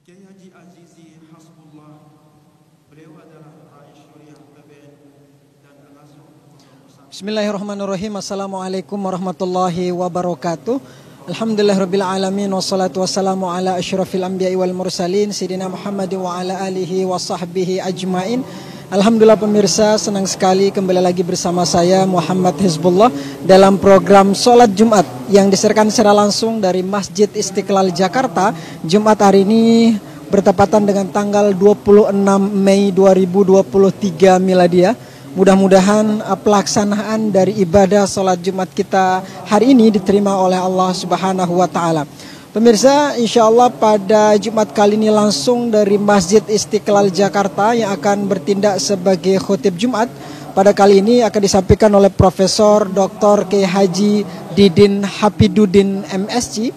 Kiai Haji Azizi Hasbullah, beliau adalah Rais Syuriah PBN dan langsung. Bismillahirrahmanirrahim. Assalamualaikum warahmatullahi wabarakatuh. Alhamdulillahirabbil alamin wassalatu wassalamu ala asyrafil anbiya'i wal mursalin sayidina Muhammad wa ala alihi wa sahbihi ajmain. Alhamdulillah pemirsa, senang sekali kembali lagi bersama saya Muhammad Hizbullah dalam program Sholat Jumat yang disiarkan secara langsung dari Masjid Istiqlal Jakarta. Jumat hari ini bertepatan dengan tanggal 26 Mei 2023 Miladiah. Mudah-mudahan pelaksanaan dari ibadah sholat Jumat kita hari ini diterima oleh Allah Subhanahu wa Ta'ala. Pemirsa, insya Allah pada Jumat kali ini langsung dari Masjid Istiqlal Jakarta yang akan bertindak sebagai khotib Jumat. Pada kali ini akan disampaikan oleh Profesor Dr. Kiai Haji Didin Hafidudin MSc,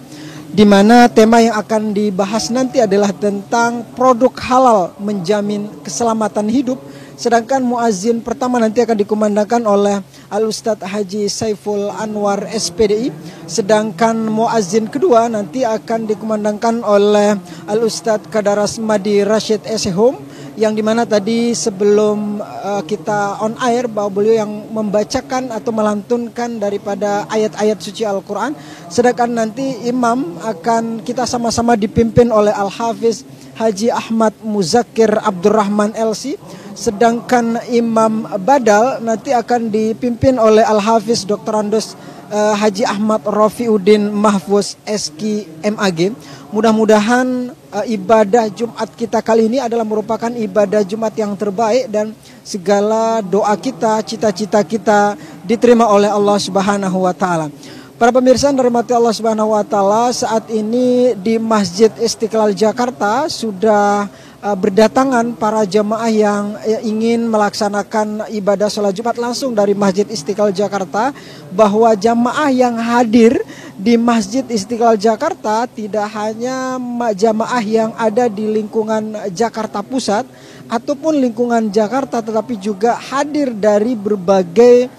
di mana tema yang akan dibahas nanti adalah tentang produk halal menjamin keselamatan hidup. Sedangkan muazin pertama nanti akan dikumandangkan oleh Al-Ustadz Haji Saiful Anwar SPDI. Sedangkan muazin kedua nanti akan dikumandangkan oleh Al-Ustadz Kadaras Madi Rashid Esehom, yang dimana tadi sebelum kita on air bahwa beliau yang membacakan atau melantunkan daripada ayat-ayat suci Al-Quran. Sedangkan nanti imam akan kita sama-sama dipimpin oleh Al-Hafiz Haji Ahmad Muzakir Abdurrahman LC. Sedangkan imam badal nanti akan dipimpin oleh Al-Hafiz Dr. Andos Haji Ahmad Rafiuddin Mahfuz SK MAG. Mudah-mudahan ibadah Jumat kita kali ini adalah merupakan ibadah Jumat yang terbaik dan segala doa kita, cita-cita kita diterima oleh Allah Subhanahu wa Ta'ala. Para pemirsa yang dirahmati Allah Subhanahu wa Ta'ala, saat ini di Masjid Istiqlal Jakarta sudah berdatangan para jamaah yang ingin melaksanakan ibadah sholat Jumat langsung dari Masjid Istiqlal Jakarta. Bahwa jamaah yang hadir di Masjid Istiqlal Jakarta tidak hanya jamaah yang ada di lingkungan Jakarta Pusat ataupun lingkungan Jakarta, tetapi juga hadir dari berbagai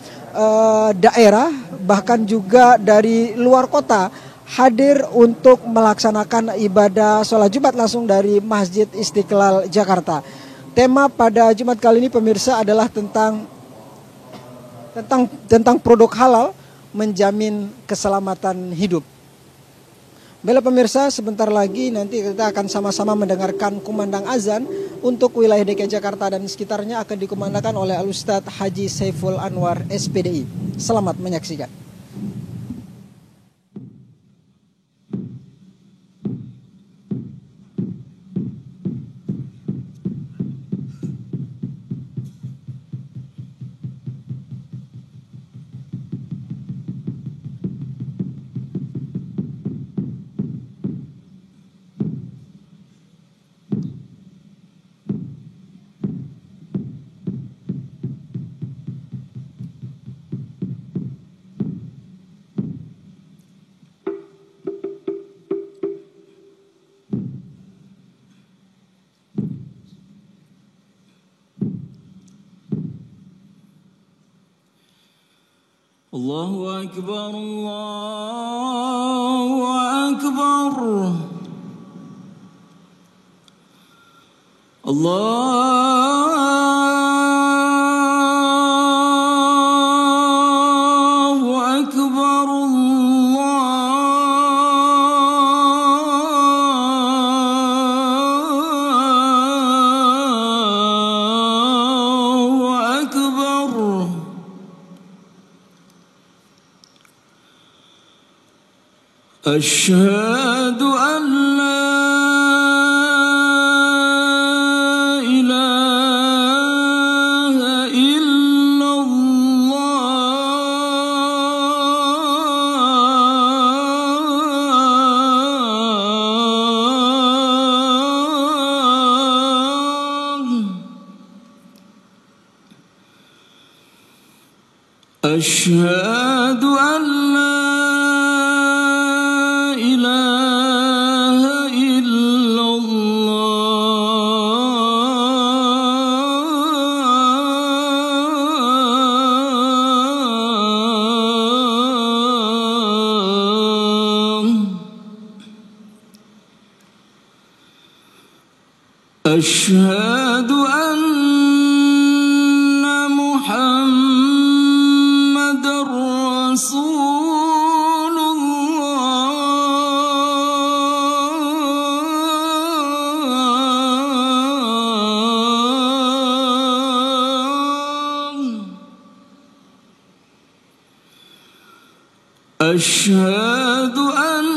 daerah, bahkan juga dari luar kota, hadir untuk melaksanakan ibadah sholat Jumat langsung dari Masjid Istiqlal Jakarta. Tema pada Jumat kali ini pemirsa adalah tentang produk halal menjamin keselamatan hidup. Baiklah pemirsa, sebentar lagi nanti kita akan sama-sama mendengarkan kumandang azan untuk wilayah DKI Jakarta dan sekitarnya akan dikumandangkan oleh Al-Ustadz Haji Saiful Anwar SPDI. Selamat menyaksikan. Allahu Akbar, Allahu Akbar, Allahu Akbar, Allahu Akbar. أشهد أن لا إله إلا الله. أشهد أن لا إله إلا الله. أشهد أن محمد رسول الله. أشهد أن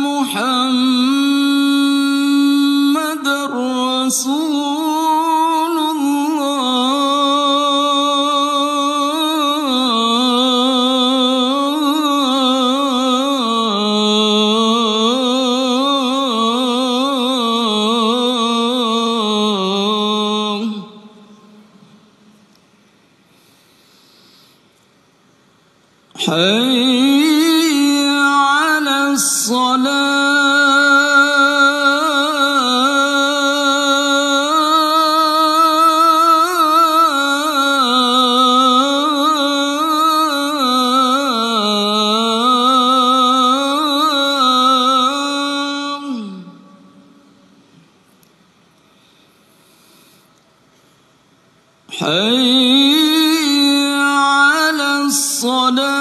محمد رسول الله. حي على الصلاة. حي على الصلاة.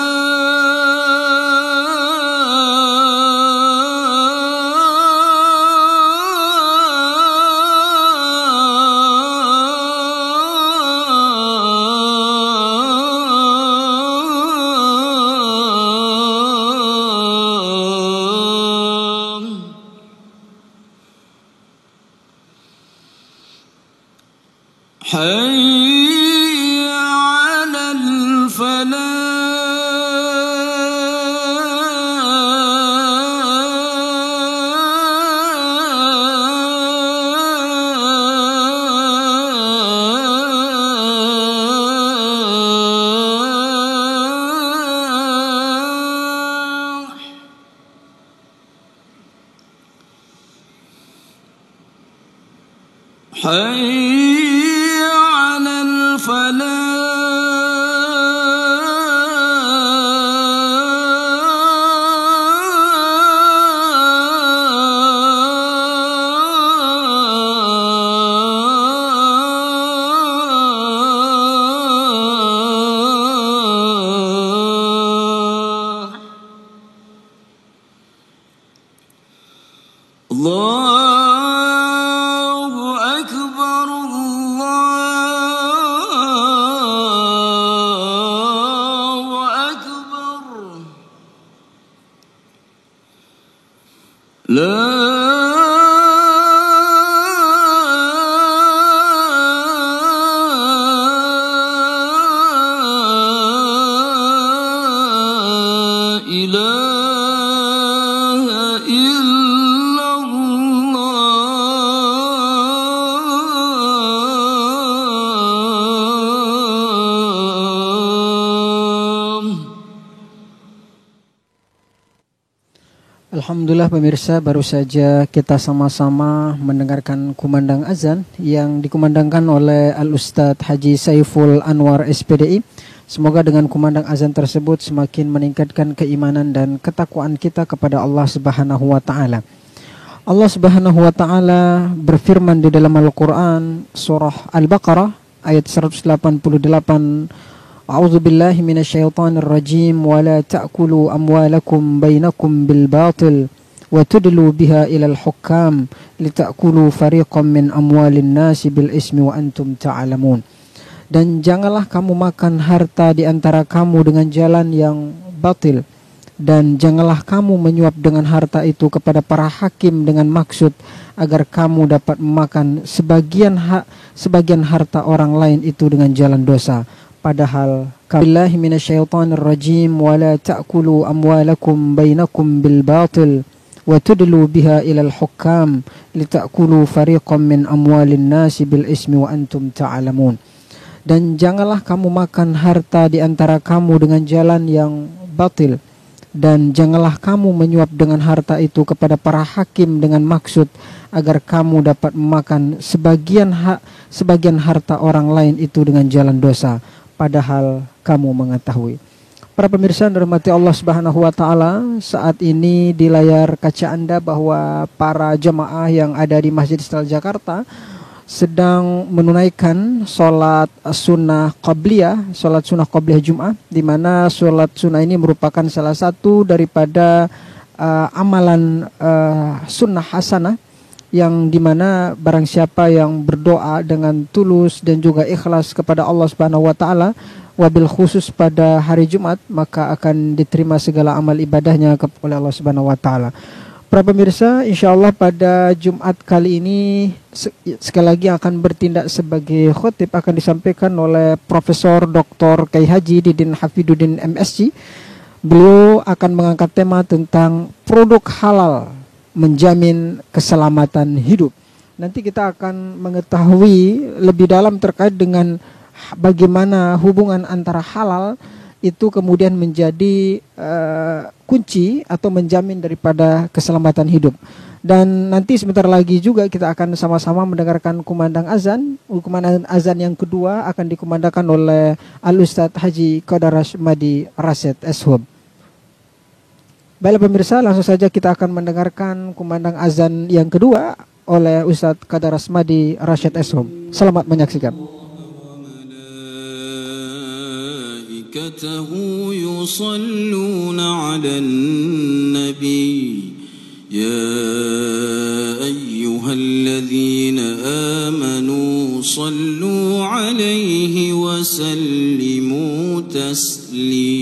حي على الفلاح. حي على الفلاح. الله أكبر الله أكبر. لا إله إلا الله. Alhamdulillah pemirsa, baru saja kita sama-sama mendengarkan kumandang azan yang dikumandangkan oleh Al-Ustadz Haji Saiful Anwar SPDI. Semoga dengan kumandang azan tersebut semakin meningkatkan keimanan dan ketakwaan kita kepada Allah Subhanahu wa taala. Allah Subhanahu wa taala berfirman di dalam Al-Qur'an surah Al-Baqarah ayat 188, A'udzu billahi minasyaitonir rajim wa la ta'kulu amwalakum bainakum bil batil wa tudlu biha ilal hukam litakulu fariqam min amwalin nasi bil ismi wa antum ta'lamun. Dan janganlah kamu makan harta di antara kamu dengan jalan yang batil, dan janganlah kamu menyuap dengan harta itu kepada para hakim dengan maksud agar kamu dapat memakan sebagian harta orang lain itu dengan jalan dosa, padahal billahi minasyaitonir rajim wa la ta'kulu amwalakum bainakum bil batil wa tudlu biha ilal hukam litakulu fariqam min amwalin nasi bil ismi wa antum ta'lamun. Dan janganlah kamu makan harta di antara kamu dengan jalan yang batil, dan janganlah kamu menyuap dengan harta itu kepada para hakim dengan maksud agar kamu dapat memakan sebagian harta orang lain itu dengan jalan dosa, padahal kamu mengetahui. Para pemirsa yang dirahmati Allah Subhanahu wa taala, saat ini di layar kaca Anda bahwa para jemaah yang ada di Masjid Istiqlal Jakarta sedang menunaikan sholat sunnah qabliyah, sholat sunnah qabliyah Jum'ah, di mana sholat sunnah ini merupakan salah satu daripada amalan sunnah hasanah, yang dimana barang siapa yang berdoa dengan tulus dan juga ikhlas kepada Allah Subhanahu wa taala, wabil khusus pada hari Jumat, maka akan diterima segala amal ibadahnya oleh Allah Subhanahu wa taala. Para pemirsa, insyaallah pada Jumat kali ini sekali lagi akan bertindak sebagai khotib, akan disampaikan oleh Profesor Dr. Kiai Haji Didin Hafiduddin MSc. Beliau akan mengangkat tema tentang produk halal menjamin keselamatan hidup. Nanti kita akan mengetahui lebih dalam terkait dengan bagaimana hubungan antara halal itu kemudian menjadi kunci atau menjamin daripada keselamatan hidup. Dan nanti sebentar lagi juga kita akan sama-sama mendengarkan kumandang azan. Kumandang azan yang kedua akan dikumandangkan oleh Al-Ustadz Haji Qadar Madi Rasyid Eshub. Baiklah pemirsa, langsung saja kita akan mendengarkan kumandang azan yang kedua oleh Ustadz Qadar Madi Rasyid Eshub. Selamat menyaksikan. ملائكته يصلون على النبي يا أيها الذين آمنوا صلوا عليه وسلموا تسليما.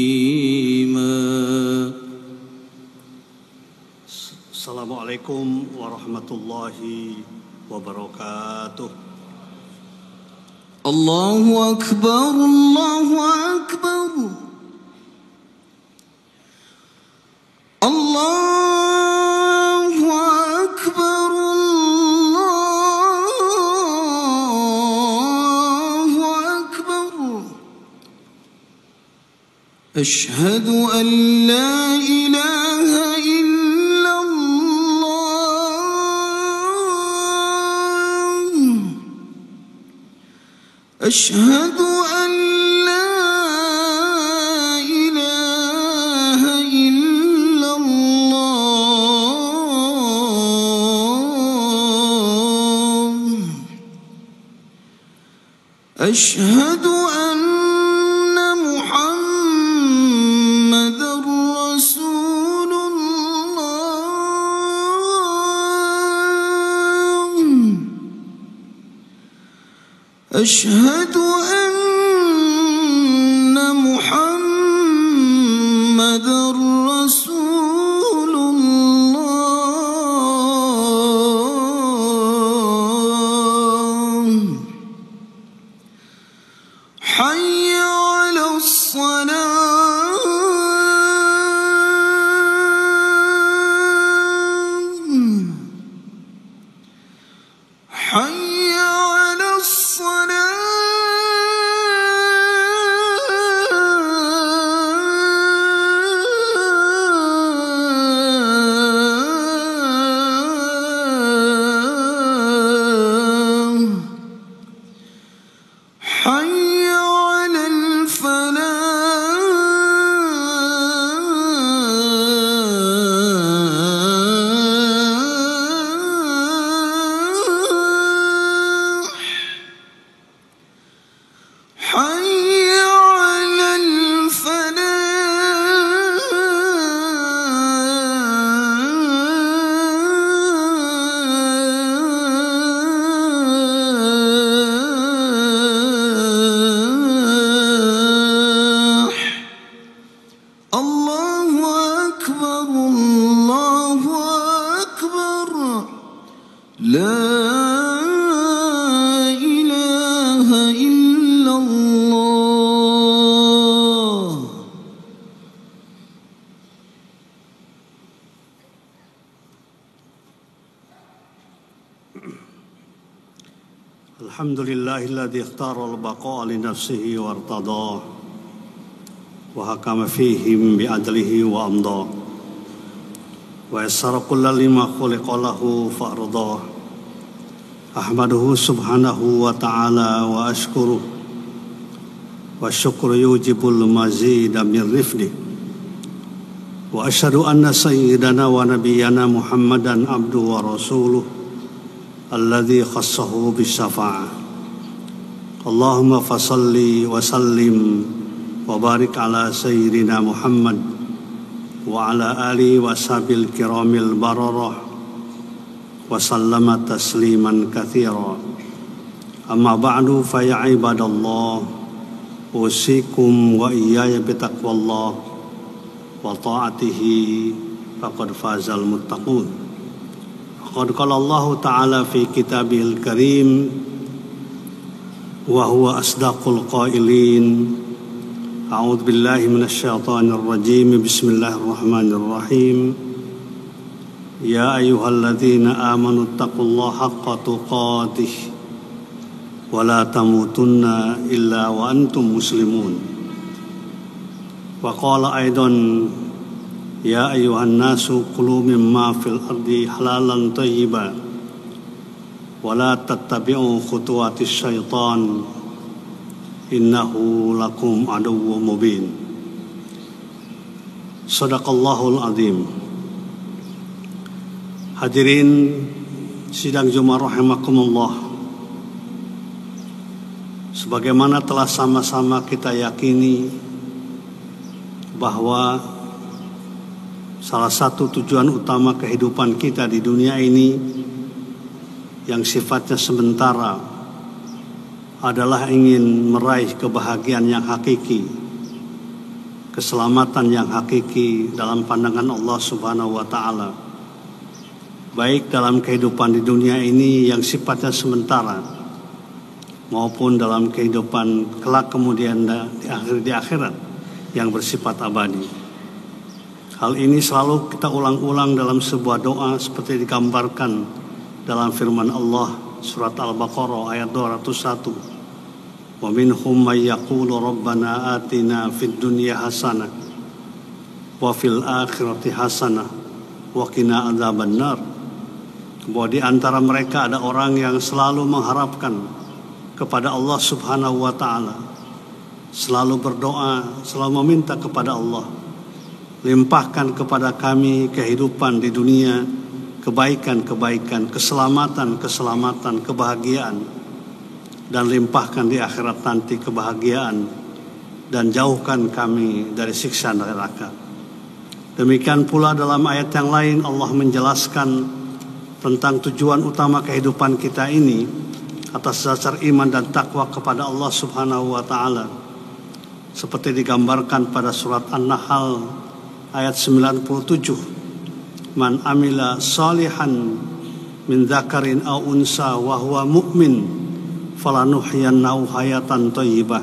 السلام عليكم ورحمة الله وبركاته. الله أكبر الله أكبر الله أكبر الله أكبر أشهد أن لا إله إلا الله أشهد أن لا إله إلا الله أشهد أن محمدا رسول الله أشهد أن محمدا رسول الله حي على الصلاة حي على حي على الفلاح حي على الفلاح الله أكبر الله أكبر لا إله إلا الله. الحمد لله الذي اختار البقاء لنفسه وارتضاه وحكم فيهم بعدله وأمضاه ويسر كل لما خلق له فأرضاه أحمده سبحانه وتعالى وأشكره والشكر يوجب المزيد من رفده وأشهد أن سيدنا ونبينا محمدا عبده ورسوله الذي خصه بالشفاعة اللهم فصل وسلم وبارك على سيدنا محمد وعلى آله وصحبه الكرام البررة وسلم تسليما كثيرا أما بعد فيا عباد الله أوصيكم وإياي بتقوى الله وطاعته فقد فاز المتقون قد قال الله تعالى في كتابه الكريم وهو أصدق القائلين أعوذ بالله من الشيطان الرجيم بسم الله الرحمن الرحيم يا أيها الذين آمنوا اتقوا الله حق تقاته ولا تموتن إلا وأنتم مسلمون وقال أيضا يا أيها الناس كلوا مما في الأرض حلالا طيبا ولا تتبعوا خطوات الشيطان إنه لكم عدو مبين Sadaqallahul Azim. Hadirin sidang Jumat rahimakumullah, sebagaimana telah sama-sama kita yakini bahwa salah satu tujuan utama kehidupan kita di dunia ini yang sifatnya sementara adalah ingin meraih kebahagiaan yang hakiki, keselamatan yang hakiki dalam pandangan Allah Subhanahu wa Ta'ala, baik dalam kehidupan di dunia ini yang sifatnya sementara maupun dalam kehidupan kelak kemudian di akhirat yang bersifat abadi. Hal ini selalu kita ulang-ulang dalam sebuah doa seperti digambarkan dalam firman Allah surat Al-Baqarah ayat 201. Wa minhum may yaqulu rabbana atina fid dunya hasanah wa fil akhirati hasanah wa qina adzabannar. Bahwa di antara mereka ada orang yang selalu mengharapkan kepada Allah Subhanahu wa Ta'ala, selalu berdoa, selalu meminta kepada Allah, limpahkan kepada kami kehidupan di dunia, kebaikan-kebaikan, keselamatan-keselamatan, kebahagiaan, dan limpahkan di akhirat nanti kebahagiaan, dan jauhkan kami dari siksa neraka. Demikian pula dalam ayat yang lain Allah menjelaskan tentang tujuan utama kehidupan kita ini atas dasar iman dan takwa kepada Allah Subhanahu wa Ta'ala, seperti digambarkan pada surat An-Nahl ayat 97. Man amila salihan min dzakarin aw unsa wa huwa mu'min falanuhyiyannahu hayatan thayyibah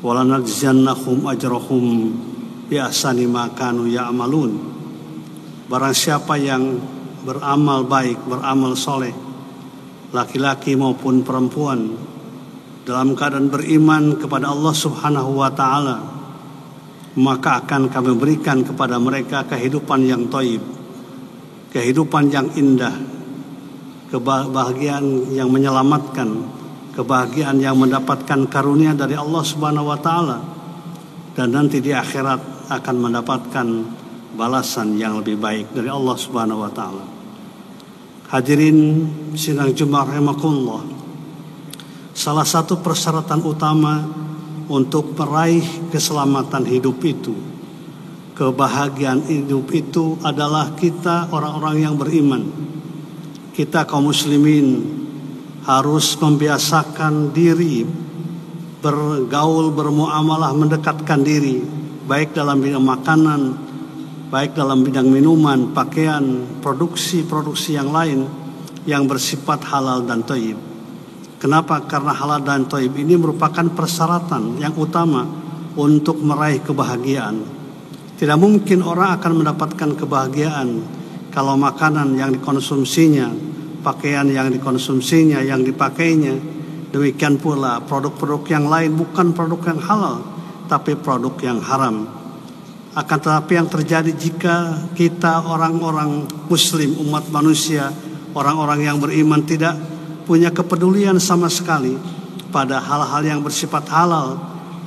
wa lanajziyannahum ajrahum bi ahsani ma kanu ya'malun. Barang siapa yang beramal baik, beramal soleh, laki-laki maupun perempuan, dalam keadaan beriman kepada Allah Subhanahu wa Ta'ala, maka akan kami berikan kepada mereka kehidupan yang thayyib, kehidupan yang indah, kebahagiaan yang menyelamatkan, kebahagiaan yang mendapatkan karunia dari Allah Subhanahu wa Ta'ala, dan nanti di akhirat akan mendapatkan balasan yang lebih baik dari Allah Subhanahu wa Ta'ala. Hadirin sidang Jumat rahimakumullah, salah satu persyaratan utama untuk meraih keselamatan hidup itu, kebahagiaan hidup itu adalah kita orang-orang yang beriman. Kita kaum muslimin harus membiasakan diri bergaul, bermuamalah, mendekatkan diri baik dalam bidang makanan, baik dalam bidang minuman, pakaian, produksi-produksi yang lain yang bersifat halal dan thayyib. Kenapa? Karena halal dan thayyib ini merupakan persyaratan yang utama untuk meraih kebahagiaan. Tidak mungkin orang akan mendapatkan kebahagiaan kalau makanan yang dikonsumsinya, pakaian yang dikonsumsinya, yang dipakainya, demikian pula produk-produk yang lain bukan produk yang halal, tapi produk yang haram. Akan tetapi yang terjadi jika kita orang-orang muslim, umat manusia, orang-orang yang beriman tidak punya kepedulian sama sekali pada hal-hal yang bersifat halal,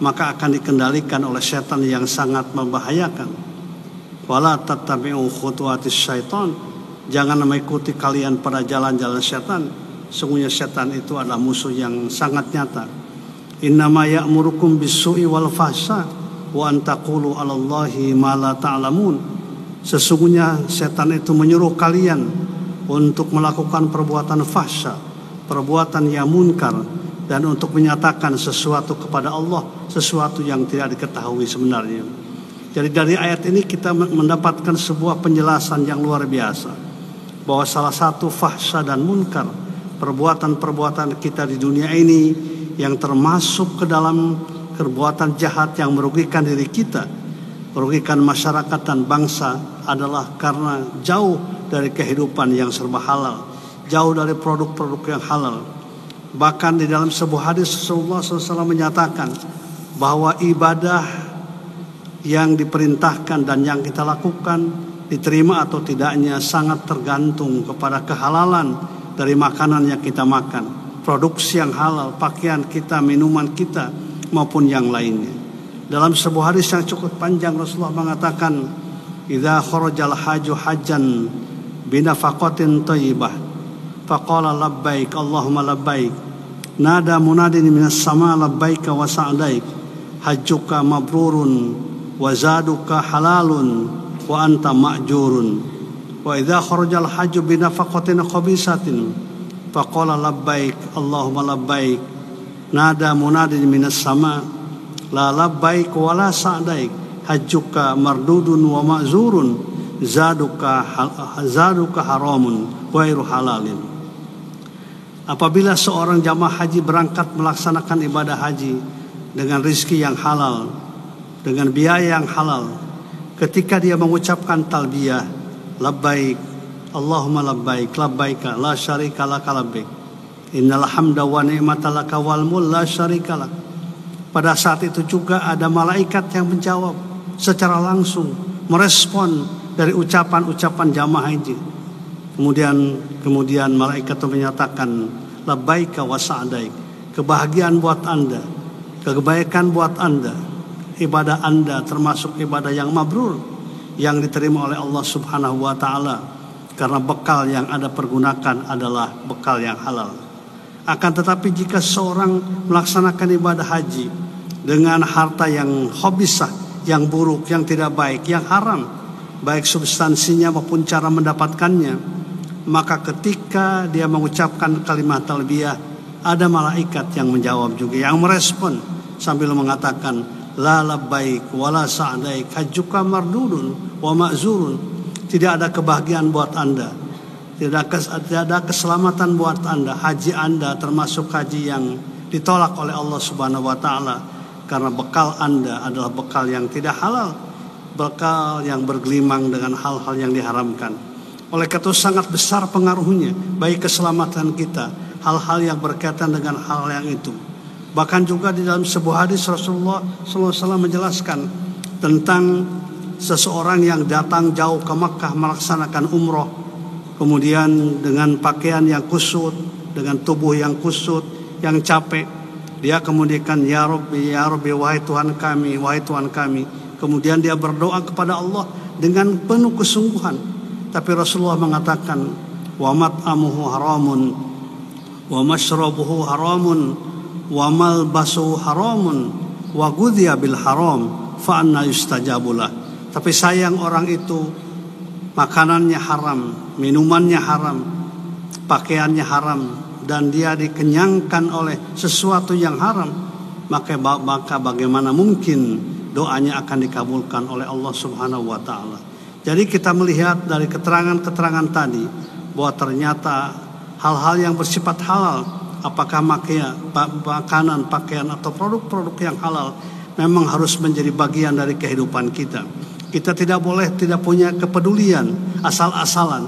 maka akan dikendalikan oleh setan yang sangat membahayakan. Wala tattabi'u khutuwatis syaitan, jangan mengikuti kalian pada jalan-jalan setan. Sungguhnya setan itu adalah musuh yang sangat nyata. Innama ya'murukum bis-su'i wal fahsya wa an taqulu 'alallahi ma la ta'lamun. Sesungguhnya setan itu menyuruh kalian untuk melakukan perbuatan fahsya, perbuatan yang munkar, dan untuk menyatakan sesuatu kepada Allah, sesuatu yang tidak diketahui sebenarnya. Jadi dari ayat ini kita mendapatkan sebuah penjelasan yang luar biasa, bahwa salah satu fahsya dan munkar, perbuatan-perbuatan kita di dunia ini yang termasuk ke dalam perbuatan jahat yang merugikan diri kita, merugikan masyarakat dan bangsa, adalah karena jauh dari kehidupan yang serba halal, jauh dari produk-produk yang halal. Bahkan di dalam sebuah hadis Rasulullah SAW menyatakan bahwa ibadah yang diperintahkan dan yang kita lakukan diterima atau tidaknya sangat tergantung kepada kehalalan dari makanan yang kita makan, produksi yang halal, pakaian kita, minuman kita, maupun yang lainnya. Dalam sebuah hadis yang cukup panjang Rasulullah mengatakan, "Idza kharajal haju hajjan binafaqatin thayyibah, faqala labbaik Allahumma labbaik, nada munadin minas sama labbaika wa sa'daik, hajjuka mabrurun wa zaduka halalun wa anta ma'jurun. Wa idza kharajal hajju binafaqatin khabisatin, faqala labbaik Allahumma labbaik, nada munadin minas sama la labbaik wa la sa'daik, hajjuka mardudun wa ma'zurun, zaduka haramun ghairu halalin." Apabila seorang jamaah haji berangkat melaksanakan ibadah haji dengan rizki yang halal, dengan biaya yang halal, ketika dia mengucapkan talbiyah, labbaik Allahumma labbaik, labbaika la syarika laka labbaik, innal hamda wa ni'mata laka wal mulk la syarika lak. Pada saat itu juga ada malaikat yang menjawab secara langsung, merespon dari ucapan-ucapan jamaah haji. Kemudian malaikat itu menyatakan, labbaika wa sa'daik, kebahagiaan buat Anda, kebaikan buat Anda, ibadah Anda termasuk ibadah yang mabrur, yang diterima oleh Allah Subhanahu wa taala, karena bekal yang Anda pergunakan adalah bekal yang halal. Akan tetapi jika seorang melaksanakan ibadah haji dengan harta yang khabisah, yang buruk, yang tidak baik, yang haram, baik substansinya maupun cara mendapatkannya, maka ketika dia mengucapkan kalimat talbiyah, ada malaikat yang menjawab juga, yang merespon sambil mengatakan, la labbaik wa la sa'daik, hajjuka mardudun wa ma'zurun. Tidak ada kebahagiaan buat Anda, tidak ada keselamatan buat Anda. Haji Anda termasuk haji yang ditolak oleh Allah Subhanahu wa taala, karena bekal Anda adalah bekal yang tidak halal, bekal yang bergelimang dengan hal-hal yang diharamkan. Oleh karena itu sangat besar pengaruhnya bagi keselamatan kita, hal-hal yang berkaitan dengan hal yang itu. Bahkan juga di dalam sebuah hadis Rasulullah SAW menjelaskan tentang seseorang yang datang jauh ke Makkah melaksanakan umroh, kemudian dengan pakaian yang kusut, dengan tubuh yang kusut, yang capek, dia kemudian, ya Rabbi, wahai Tuhan kami, wahai Tuhan kami. Kemudian dia berdoa kepada Allah dengan penuh kesungguhan. Tapi Rasulullah mengatakan, wa mat'amuhu haramun, wa mashrabuhu haramun, wa malbasuhu haramun, wa ghudhiya bil haram, fa anna yustajabulah. Tapi sayang orang itu makanannya haram, minumannya haram, pakaiannya haram, dan dia dikenyangkan oleh sesuatu yang haram, maka bagaimana mungkin doanya akan dikabulkan oleh Allah Subhanahu wa taala. Jadi kita melihat dari keterangan-keterangan tadi bahwa ternyata hal-hal yang bersifat halal, apakah makanan, pakaian atau produk-produk yang halal, memang harus menjadi bagian dari kehidupan kita. Kita tidak boleh tidak punya kepedulian asal-asalan.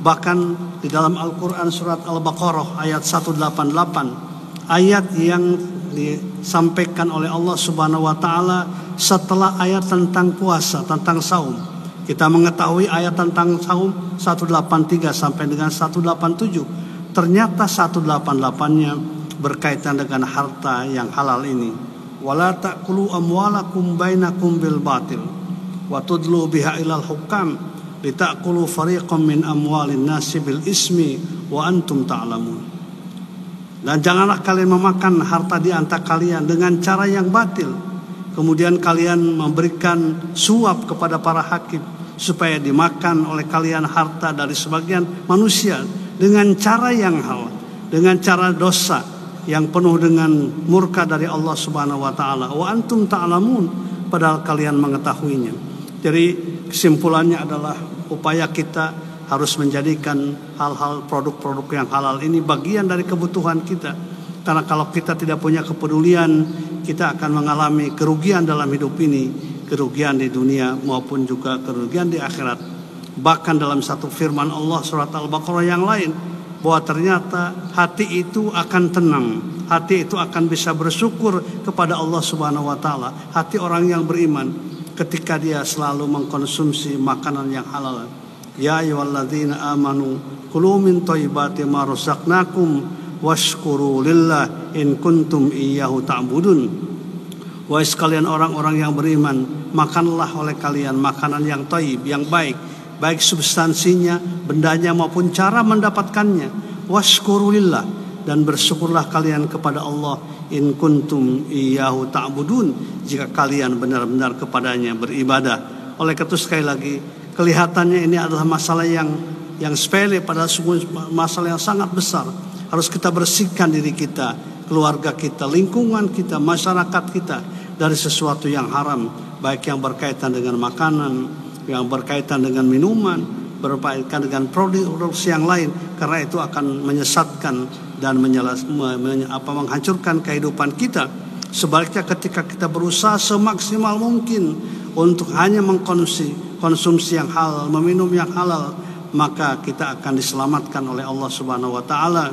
Bahkan di dalam Al-Quran surat Al-Baqarah ayat 188, ayat yang disampaikan oleh Allah Subhanahu wa taala setelah ayat tentang puasa, tentang saum. Kita mengetahui ayat tentang saum 183 sampai dengan 187. Ternyata 188-nya berkaitan dengan harta yang halal ini. wala ta'kulu amwalakum bainakum bil batil wa tudlu biha ilal hukam litakulu fariqam min amwalin nasi bil ismi wa antum ta'lamun. Dan janganlah kalian memakan harta di antara kalian dengan cara yang batil, kemudian kalian memberikan suap kepada para hakim supaya dimakan oleh kalian harta dari sebagian manusia dengan cara yang halal, dengan cara dosa yang penuh dengan murka dari Allah Subhanahu wa taala. Wa antum ta'lamun, padahal kalian mengetahuinya. Jadi kesimpulannya adalah upaya kita harus menjadikan hal-hal produk-produk yang halal ini bagian dari kebutuhan kita. Karena kalau kita tidak punya kepedulian, kita akan mengalami kerugian dalam hidup ini, kerugian di dunia maupun juga kerugian di akhirat. Bahkan dalam satu firman Allah surat Al-Baqarah yang lain, bahwa ternyata hati itu akan tenang, hati itu akan bisa bersyukur kepada Allah Subhanahu wa taala. Hati orang yang beriman ketika dia selalu mengkonsumsi makanan yang halal. Ya ayyuhalladzina amanu kulu min thayyibati ma razaqnakum washkuru lillah in kuntum iyyahu ta'budun. Wahai sekalian orang-orang yang beriman, makanlah oleh kalian makanan yang thayyib, yang baik, baik substansinya, bendanya maupun cara mendapatkannya. Washkuru lillah, dan bersyukurlah kalian kepada Allah in kuntum iyyahu ta'budun, jika kalian benar-benar kepadanya beribadah. Oleh itu sekali lagi, kelihatannya ini adalah masalah yang sepele, padahal semua masalah yang sangat besar. Harus kita bersihkan diri kita, keluarga kita, lingkungan kita, masyarakat kita dari sesuatu yang haram, baik yang berkaitan dengan makanan, yang berkaitan dengan minuman, berkaitan dengan produksi yang lain, karena itu akan menyesatkan dan menghancurkan kehidupan kita. Sebaliknya ketika kita berusaha semaksimal mungkin untuk hanya mengkonsumsi yang halal, meminum yang halal, maka kita akan diselamatkan oleh Allah Subhanahu wa taala,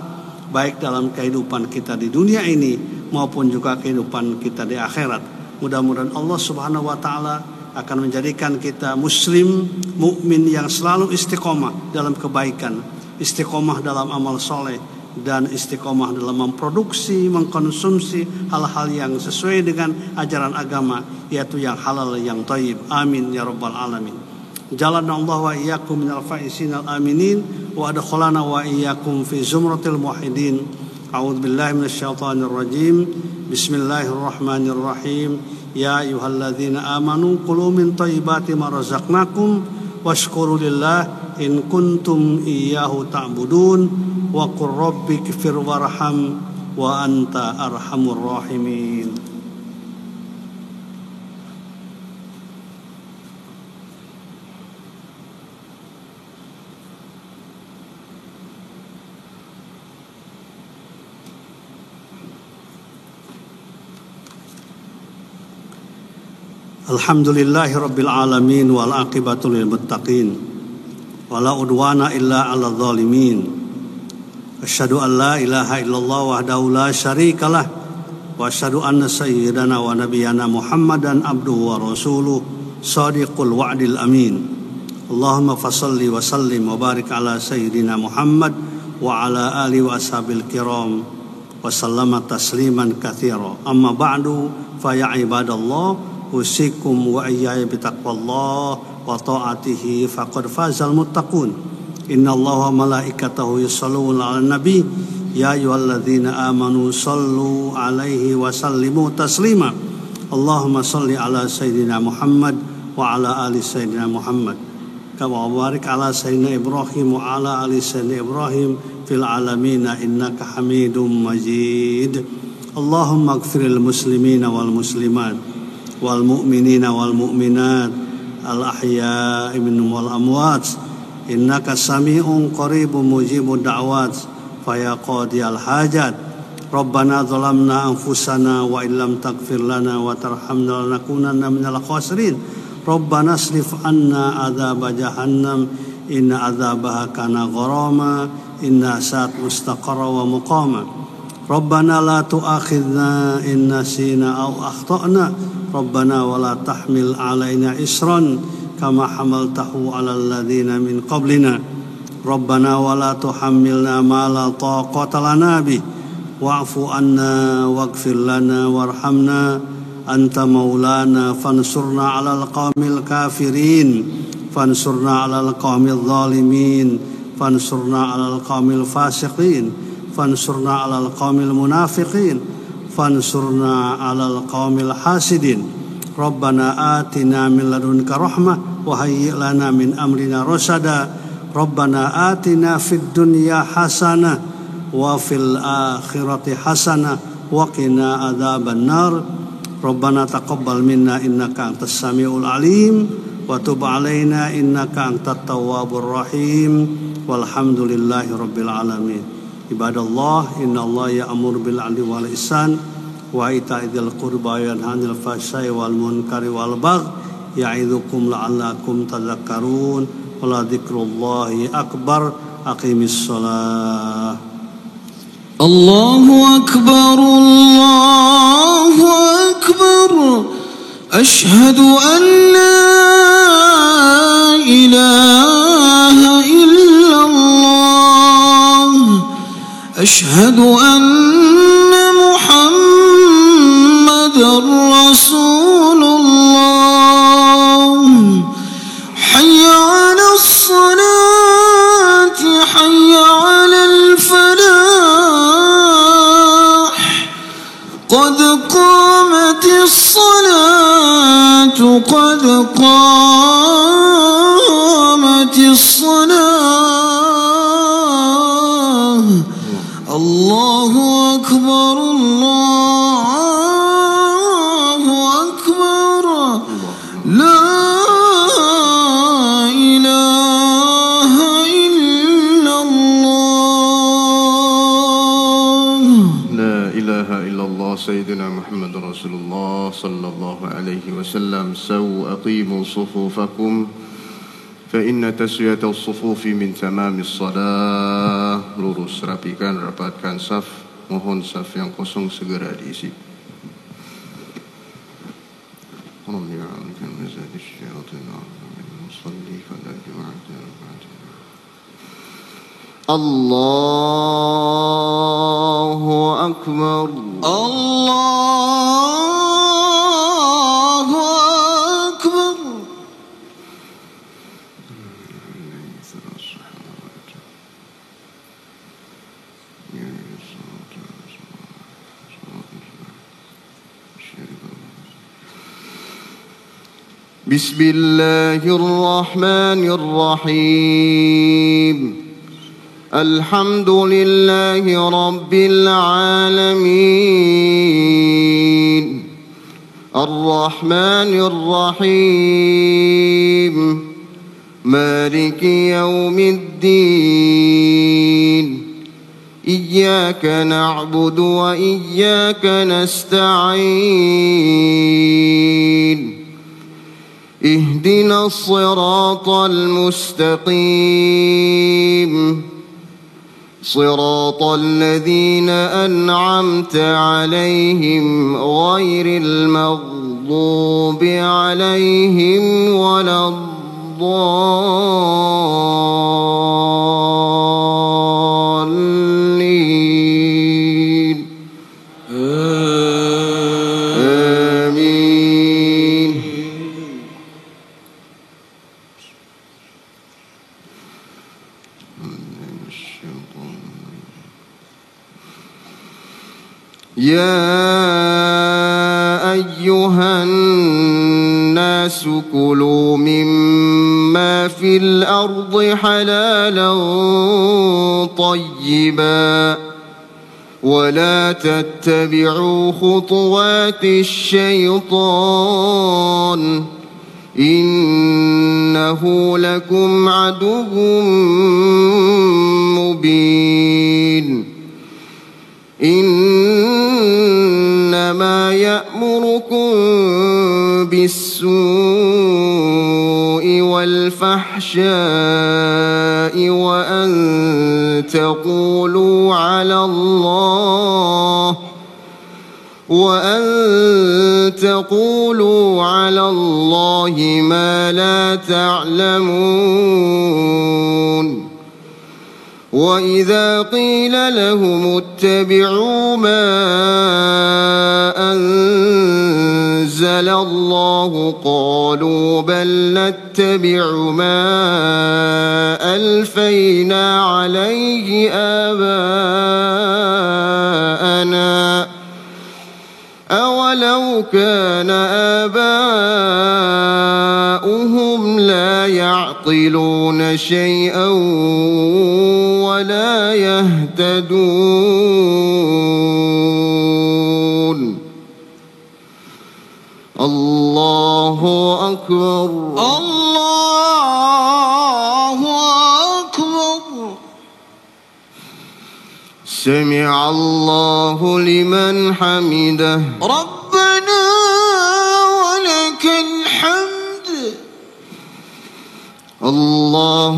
baik dalam kehidupan kita di dunia ini maupun juga kehidupan kita di akhirat. Mudah-mudahan Allah Subhanahu wa taala akan menjadikan kita muslim, mukmin yang selalu istiqomah dalam kebaikan, istiqomah dalam amal soleh, dan istiqomah dalam memproduksi, mengkonsumsi hal-hal yang sesuai dengan ajaran agama, yaitu yang halal, yang thayyib. Amin ya rabbal alamin. Jalanna Allah wa iyyakum minal faisin al aminin wa adkhalana wa iyyakum fi zumratil muwahhidin. A'udzu billahi minasyaitonir rajim. Bismillahirrahmanirrahim. Ya ayyuhalladzina amanu kulu min thayyibati ma razaqnakum washkuru lillah in kuntum iyyahu ta'budun wa qur rabbighfir warham wa anta arhamur rahimin. Alhamdulillahi rabbil alamin wal aqibatu lil muttaqin wala udwana illa 'alal zalimin. Asyhadu an la ilaha illallah wahdahu la syarikalah wa asyhadu anna sayyidana wa nabiyyana Muhammadan abduhu wa rasuluh shadiqul wa'dil amin. Allahumma fashalli wa sallim wa barik ala sayyidina Muhammad wa ala alihi wa ashabil kiram wa sallama tasliman katsira. Amma ba'du fa ya ibadallah usikum wa iyaya bitaqwallah wa ta'atihi faqad fazal muttaqun. Innallaha wa malaikatahu yusholluna 'alan nabi ya ayyuhalladzina amanu shallu 'alaihi wa sallimu taslima. Allahumma shalli 'ala sayyidina Muhammad wa 'ala ali sayyidina Muhammad kama barik 'ala sayyidina Ibrahim wa 'ala ali sayyidina Ibrahim fil 'alamin innaka Hamidum Majid. Allahumma ighfiril muslimina wal muslimat wal mu'minina wal mu'minat al ahya'i minhum wal amwat innaka sami'un qaribun mujibud da'wat fa ya qadiyal hajat. Rabbana zalamna anfusana wa illam taghfir lana wa tarhamna lanakunanna minal khasirin. Rabbana asrif anna adzaba jahannam inna adzabaha kana gharama inna sa'at mustaqarra wa muqama. Rabbana la tu'akhidna in nasina aw akhtana. Rabbana wa la tahmil alaina isran kama hamaltahu ala alladhina min qablina. Rabbana wa la tuhammilna ma la taqata lana bih wa'fu anna waghfir lana warhamna أنت مولانا فانصرنا على القوم الكافرين فانصرنا على القوم الظالمين فانصرنا على القوم الفاسقين فانصرنا على القوم المنافقين فانصرنا على القوم الحاسدين ربنا آتنا من لدنك رحمة وهيئ لنا من أمرنا رشدا ربنا آتنا في الدنيا حسنة وفي الآخرة حسنة وقنا عذاب النار ربنا تقبل منا إنك أنت السميع العليم وتب علينا إنك أنت التواب الرحيم والحمد لله رب العالمين عباد الله إن الله يأمر بالعدل والإحسان وإيتاء ذي القربى وينهى عن الفحشاء والمنكر والبغي يعظكم لعلكم تذكرون ولذكر الله أكبر أقم الصلاة الله أكبر الله أكبر أشهد أن لا إله إلا الله أشهد أن محمدا رسول الله حي على الصلاة حي على الفلاح قد قامت الصلاة قد قامت الصلاة الله أكبر الله أكبر لا إله إلا الله لا إله إلا الله سيدنا محمد رسول الله صلى الله عليه وسلم أقيموا صفوفكم فإن تسوية الصفوف من تمام الصلاة lurus rapikan rapatkan saf mohon saf yang kosong segera diisi Allahu Akbar Allahu Akbar Bismillahirrahmanirrahim Alhamdulillahi Rabbil Alamin Ar-Rahmanir-Rahim Maliki Yawmiddin Iyyaka na'budu wa iyyaka nasta'in اهدنا الصراط المستقيم صراط الذين أنعمت عليهم غير المغضوب عليهم ولا الضالين آمين يا أيها الناس كلوا مما في الأرض حلالا طيبا ولا تتبعوا خطوات الشيطان إنه لكم عدو مبين إنما يأمركم بالسوء والفحشاء وأن تقولوا على الله ما لا تعلمون وإذا قيل لهم اتبعوا ما أنزل الله قالوا بل نتبع ما ألفينا عليه آباءنا أولو كان آباؤهم لا يعقلون شيئا ولا يهتدون الله أكبر الله أكبر. سمع الله لمن حمده ربنا ولك الحمد. الله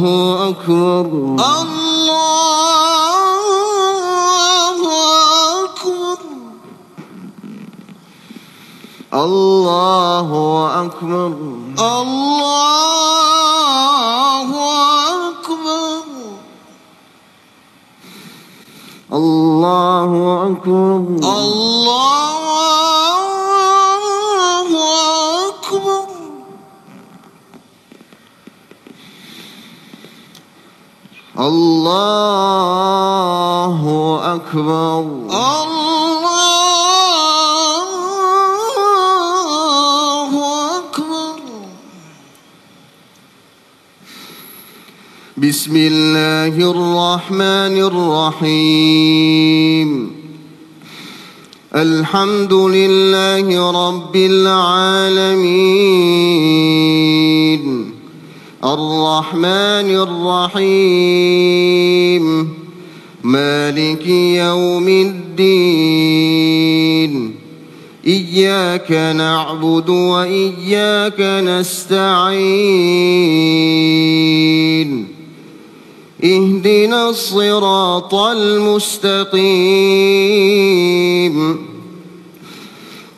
أكبر الله أكبر. الله أكبر الله أكبر. الله أكبر الله أكبر. الله أكبر الله أكبر. بسم الله الرحمن الرحيم الحمد لله رب العالمين الرحمن الرحيم مالك يوم الدين إياك نعبد وإياك نستعين اهدنا الصراط المستقيم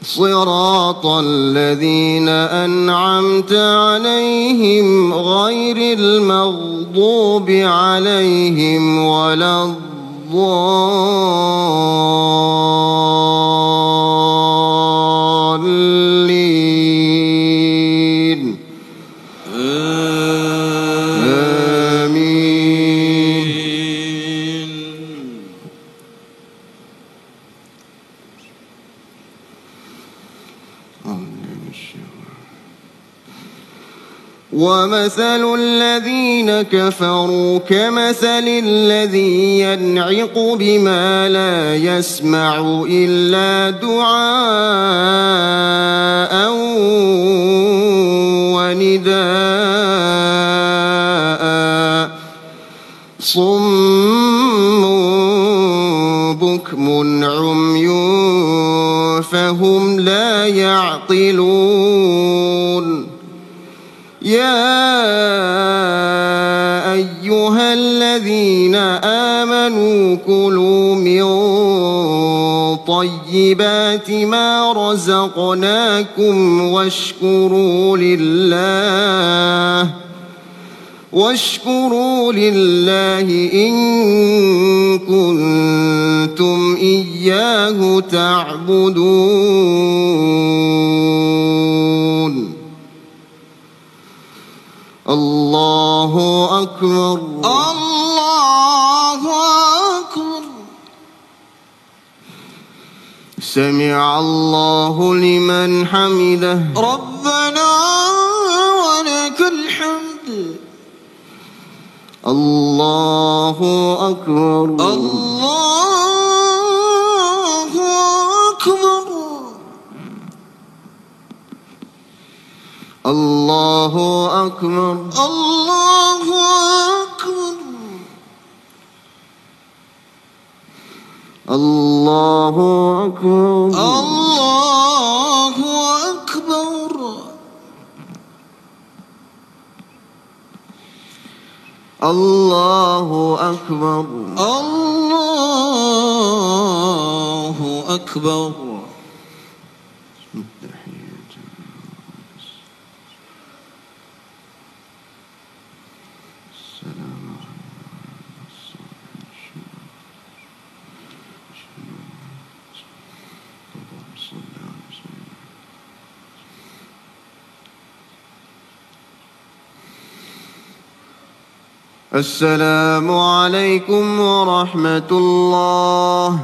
صراط الذين أنعمت عليهم غير المغضوب عليهم ولا الضالين آمين. ومثل الذين كفروا كمثل الذي ينعق بما لا يسمع إلا دعاء ونداء صم بكم عمي فهم لا يعقلون يا أيها الذين آمنوا كلوا من طيبات ما رزقناكم واشكروا لله إن كنتم إياه تعبدون الله أكبر الله أكبر. سمع الله لمن حمده ربنا ولك الحمد. الله أكبر الله أكبر. الله أكبر الله أكبر. الله أكبر الله أكبر. الله أكبر الله أكبر. السلام عليكم ورحمة الله.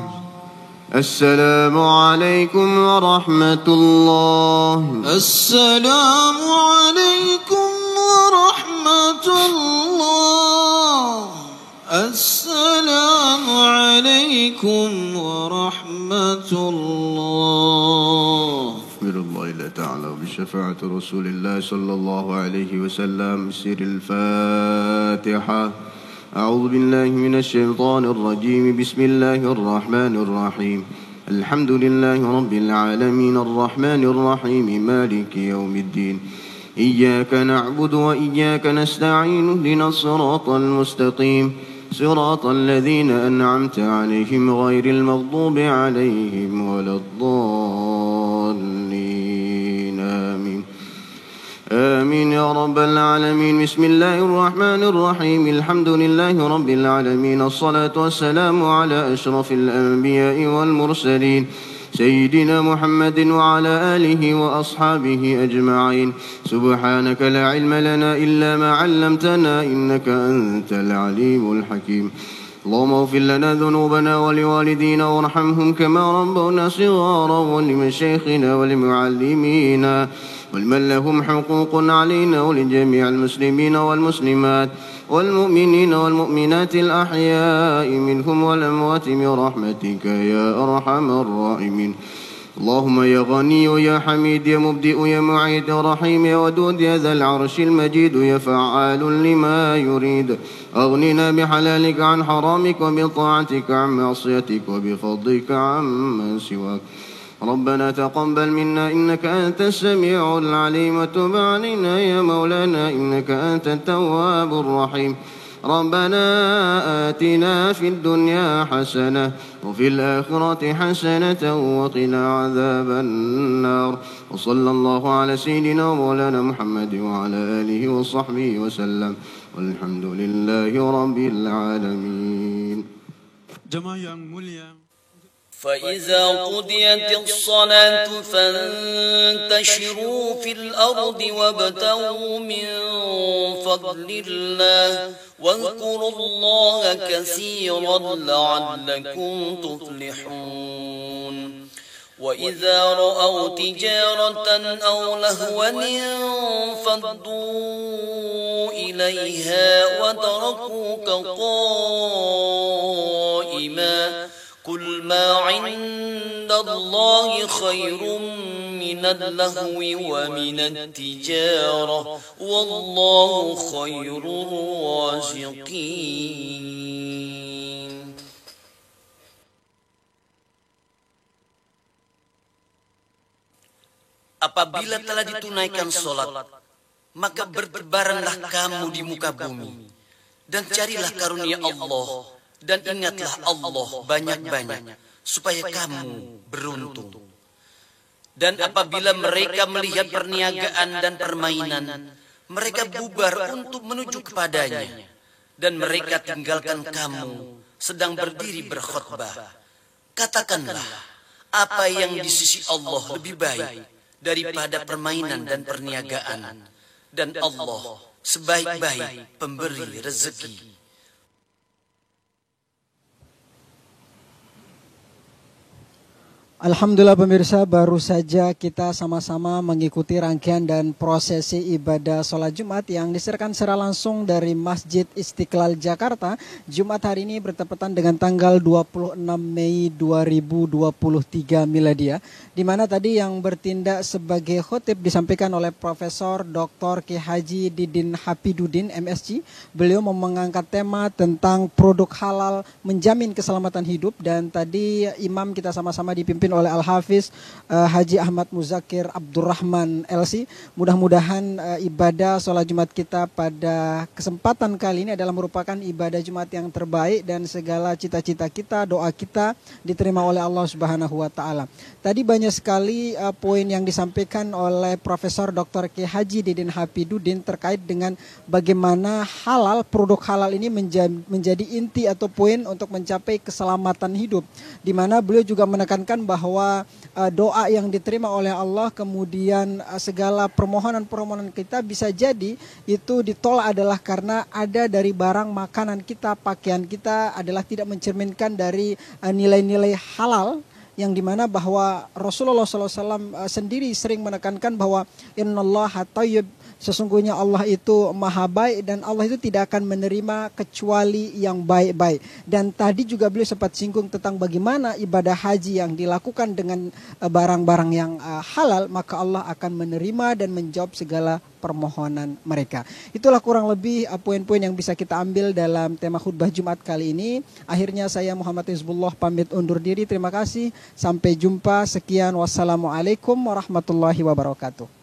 السلام عليكم ورحمة الله. السلام عليكم ورحمة الله. السلام عليكم ورحمة الله. أستغفر الله تعالى بشفاعة رسول الله صلى الله عليه وسلم. سر الفاتحة. أعوذ بالله من الشيطان الرجيم. بسم الله الرحمن الرحيم. الحمد لله رب العالمين الرحمن الرحيم مالك يوم الدين. إياك نعبد وإياك نستعين. اهدنا الصراط المستقيم صراط الذين أنعمت عليهم غير المغضوب عليهم ولا الضالين. آمين آمين يا رب العالمين. بسم الله الرحمن الرحيم. الحمد لله رب العالمين. الصلاة والسلام على أشرف الأنبياء والمرسلين سيدنا محمد وعلى آله وأصحابه أجمعين. سبحانك لا علم لنا إلا ما علمتنا إنك أنت العليم الحكيم. اللهم اغفر لنا ذنوبنا ولوالدينا وارحمهم كما ربونا صغارا ولمشايخنا ولمعلمينا ولمن لهم حقوق علينا ولجميع المسلمين والمسلمات والمؤمنين والمؤمنات الأحياء منهم والأموات برحمتك يا أرحم الراحمين. اللهم يا غني يا حميد يا مبدئ يا معيد يا رحيم يا ودود يا ذا العرش المجيد يا فعال لما يريد. أغننا بحلالك عن حرامك وبطاعتك عن معصيتك وبفضلك عمن سواك. ربنا تقبل منا إنك أنت السميع العليم وتب علينا يا مولانا إنك أنت التواب الرحيم. ربنا آتنا في الدنيا حسنة وفي الآخرة حسنة وقنا عذاب النار. وصلى الله على سيدنا مولانا محمد وعلى آله وصحبه وسلم والحمد لله رب العالمين. Jemaah yang mulia, فإذا قضيت الصلاة فانتشروا في الأرض وابتغوا من فضل الله واذكروا الله كثيرا لعلكم تفلحون. وإذا رأوا تجارة أو لهوا انفضوا إليها وتركوك قائما قل ما عند الله خير من اللهو ومن التجارة والله خير الرازقين. Apabila telah ditunaikan sholat, maka bertebaranlah kamu di muka bumi dan carilah karunia Allah. Dan ingatlah Allah banyak-banyak supaya kamu beruntung. Dan apabila mereka melihat perniagaan dan permainan, mereka bubar untuk menuju kepadanya. Dan mereka tinggalkan kamu sedang berdiri berkhutbah. Katakanlah, apa yang di sisi Allah lebih baik daripada permainan dan perniagaan. Dan Allah sebaik-baik pemberi rezeki. Alhamdulillah pemirsa, baru saja kita sama-sama mengikuti rangkaian dan prosesi ibadah sholat Jumat yang disiarkan secara langsung dari Masjid Istiqlal Jakarta. Jumat hari ini bertepatan dengan tanggal 26 Mei 2023 Miladia, di mana tadi yang bertindak sebagai khotib disampaikan oleh Profesor Dr. Kiai Haji Didin Hapidudin MSc. Beliau mengangkat tema tentang produk halal menjamin keselamatan hidup, dan tadi imam kita sama-sama dipimpin oleh Al-Hafiz Haji Ahmad Muzakir Abdurrahman LC. Mudah-mudahan ibadah sholat Jumat kita pada kesempatan kali ini adalah merupakan ibadah Jumat yang terbaik dan segala cita-cita kita, doa kita diterima oleh Allah Subhanahu wa taala. Tadi banyak sekali poin yang disampaikan oleh Profesor Dr. Kiai Haji Didin Hapidudin terkait dengan bagaimana halal, produk halal ini menjadi inti atau poin untuk mencapai keselamatan hidup, di mana beliau juga menekankan bahwa bahwa doa yang diterima oleh Allah, kemudian segala permohonan-permohonan kita bisa jadi itu ditolak adalah karena ada dari barang makanan kita, pakaian kita adalah tidak mencerminkan dari nilai-nilai halal, yang dimana bahwa Rasulullah SAW sendiri sering menekankan bahwa innallaha thayyib, sesungguhnya Allah itu maha baik dan Allah itu tidak akan menerima kecuali yang baik-baik. Dan tadi juga beliau sempat singgung tentang bagaimana ibadah haji yang dilakukan dengan barang-barang yang halal, maka Allah akan menerima dan menjawab segala permohonan mereka. Itulah kurang lebih poin-poin yang bisa kita ambil dalam tema khutbah Jumat kali ini. Akhirnya saya Muhammad Hizbullah pamit undur diri. Terima kasih. Sampai jumpa. Sekian. Wassalamualaikum warahmatullahi wabarakatuh.